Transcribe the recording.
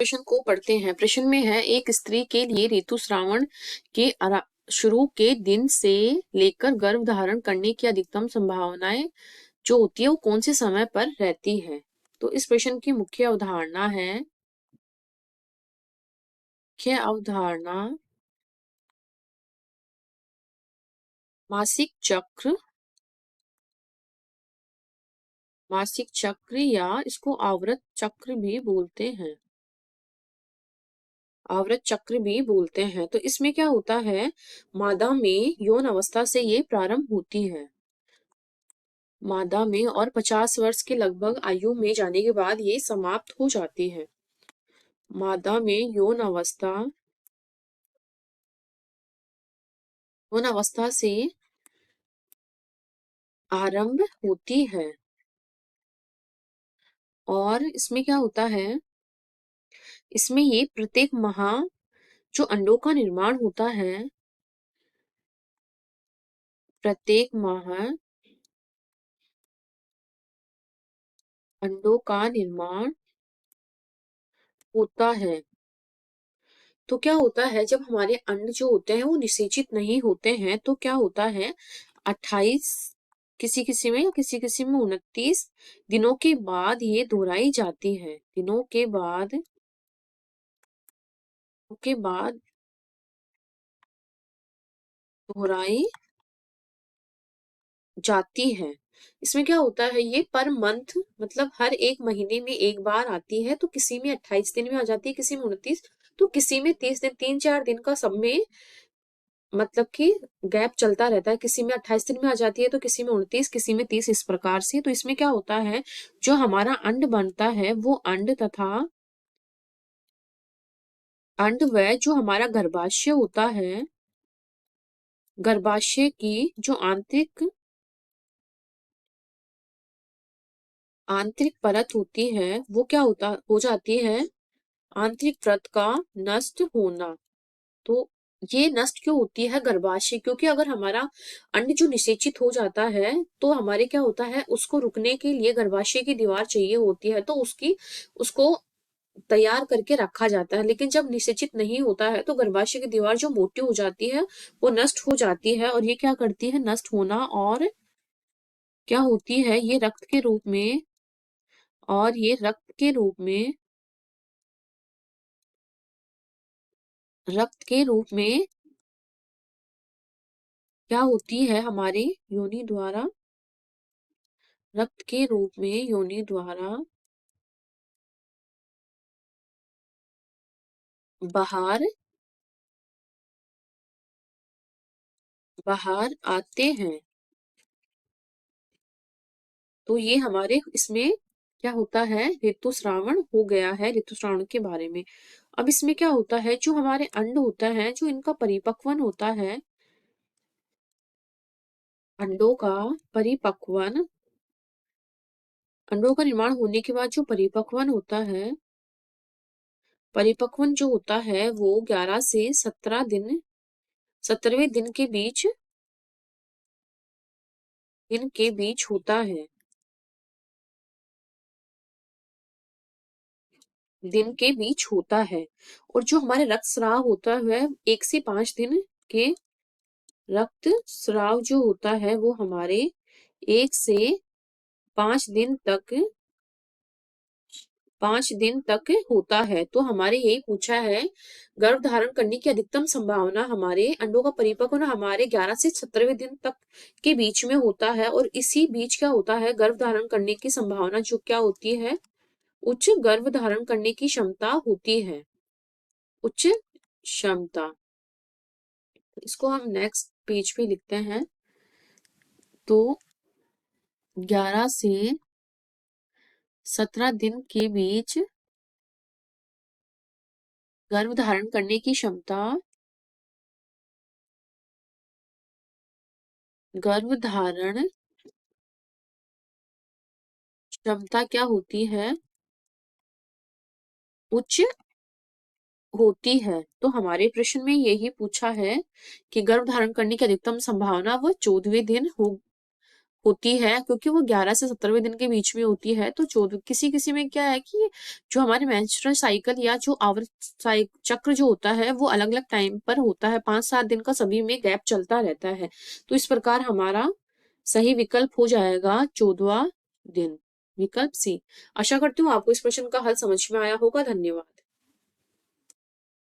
प्रश्न को पढ़ते हैं। प्रश्न में है, एक स्त्री के लिए ऋतुस्रावन के शुरू के दिन से लेकर गर्भ धारण करने की अधिकतम संभावनाएं जो होती है वो कौन से समय पर रहती है। तो इस प्रश्न की मुख्य अवधारणा है, मासिक चक्र, मासिक चक्र या इसको आवर्त चक्र भी बोलते हैं, आवर्त चक्र भी बोलते हैं। तो इसमें क्या होता है, मादा में यौन अवस्था से ये प्रारंभ होती है, मादा में, और 50 वर्ष के लगभग आयु में जाने के बाद ये समाप्त हो जाती है। मादा में यौन अवस्था से आरंभ होती है, और इसमें क्या होता है, इसमें ये प्रत्येक माह जो अंडों का निर्माण होता है, प्रत्येक माह अंडों का निर्माण होता है। तो क्या होता है, जब हमारे अंड जो होते हैं वो निषेचित नहीं होते हैं तो क्या होता है, 28 किसी किसी में, किसी किसी में 29 दिनों के बाद ये दोहराई जाती है, दिनों के बाद दोहराई जाती है। इसमें क्या होता है, ये पर मंथ मतलब हर एक महीने में एक बार आती है। तो किसी में 28 दिन में आ जाती है, किसी में 29, तो किसी में 30 दिन, 3-4 दिन का सब में मतलब कि गैप चलता रहता है। किसी में 28 दिन में आ जाती है, तो किसी में 29, किसी में 30, इस प्रकार से। तो इसमें क्या होता है, जो हमारा अंड बनता है वो अंड व जो हमारा गर्भाशय होता है, गर्भाशय की जो आंतरिक परत होती है वो क्या हो जाती है, आंतरिक परत का नष्ट होना। तो ये नष्ट क्यों होती है, गर्भाशय, क्योंकि अगर हमारा अंड जो निषेचित हो जाता है तो हमारे क्या होता है, उसको रुकने के लिए गर्भाशय की दीवार चाहिए होती है, तो उसको तैयार करके रखा जाता है। लेकिन जब निषेचित नहीं होता है तो गर्भाशय की दीवार जो मोटी हो जाती है वो नष्ट हो जाती है, और ये क्या करती है, नष्ट होना, और क्या होती है, ये रक्त के रूप में, और ये रक्त के रूप में क्या होती है, हमारे योनि द्वारा, रक्त के रूप में योनि द्वारा बाहर आते हैं। तो ये हमारे इसमें क्या होता है, ऋतुस्रावन हो गया है, ऋतुस्रावन के बारे में। अब इसमें क्या होता है, जो हमारे अंड होता है, जो इनका परिपक्वन होता है, अंडों का परिपक्वन, अंडों का निर्माण होने के बाद जो परिपक्वन होता है, परिपक्वन जो होता है वो 11 से 17 दिन, 17वें दिन के बीच होता है, दिन के बीच होता है। और जो हमारे रक्तस्राव होता है 1 से 5 दिन के, रक्त स्राव जो होता है वो हमारे 1 से 5 दिन तक, 5 दिन तक होता है। तो हमारे यही पूछा है, गर्भ धारण करने की अधिकतम संभावना, हमारे अंडों का परिपक्वन हमारे 11 से 17वें दिन तक के बीच में होता है, और इसी बीच क्या होता है, गर्भ धारण करने की संभावना जो क्या होती है, उच्च गर्भ धारण करने की क्षमता होती है, उच्च क्षमता। इसको हम नेक्स्ट पेज पे लिखते हैं। तो 11 से 17 दिन के बीच गर्भ धारण करने की क्षमता, गर्भ धारण क्षमता क्या होती है, उच्च होती है। तो हमारे प्रश्न में यही पूछा है कि गर्भ धारण करने की अधिकतम संभावना वह 14वें दिन होती है, क्योंकि वो 11 से 17वें दिन के बीच में होती है। तो 14 किसी किसी में क्या है कि जो हमारे मेंस्ट्रुअल साइकिल या जो आवर्त चक्र जो होता है वो अलग अलग टाइम पर होता है, 5-7 दिन का सभी में गैप चलता रहता है। तो इस प्रकार हमारा सही विकल्प हो जाएगा 14वां दिन, विकल्प सी। आशा करती हूँ आपको इस प्रश्न का हल समझ में आया होगा। धन्यवाद।